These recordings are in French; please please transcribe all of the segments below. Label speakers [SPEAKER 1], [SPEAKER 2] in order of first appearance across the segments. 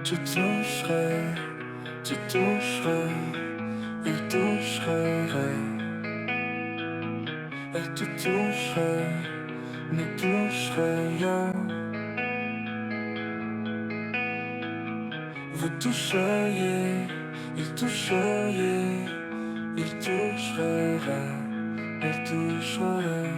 [SPEAKER 1] Tu toucherais, tu toucherais, il toucherait, elle te toucherait, ne toucherait rien. Vous toucheriez, il toucheriez, il toucherait, elle toucherait.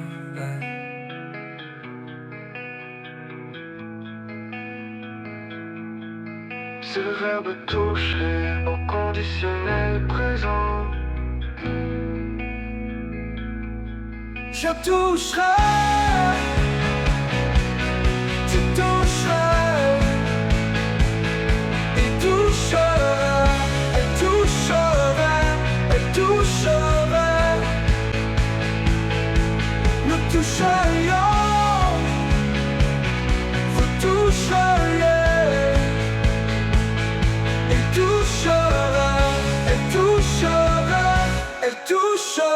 [SPEAKER 1] C'est le verbe toucher au conditionnel présent. Je toucherai, tu toucherais, il toucherait, elle toucherait, elle toucherait. Nous toucherions, vous toucheriez. Elle toucherait, elle toucherait.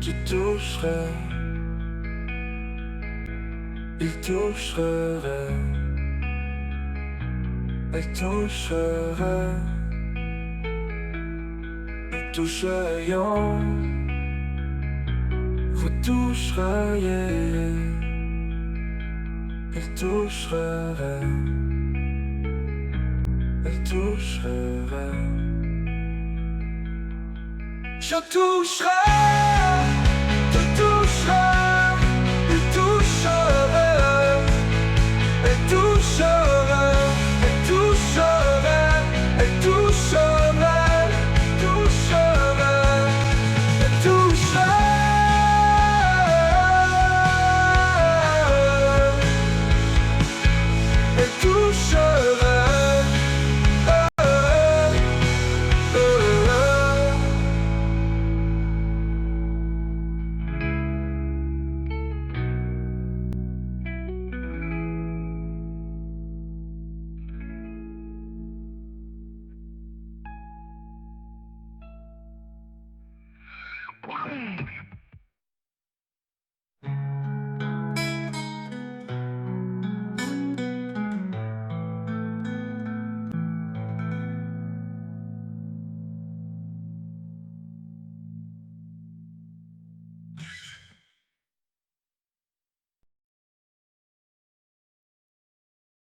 [SPEAKER 1] Tu toucherais, il toucherait, elle toucherait, nous toucherions, vous toucheriez, elle toucherait, elle toucherait. Je toucherai.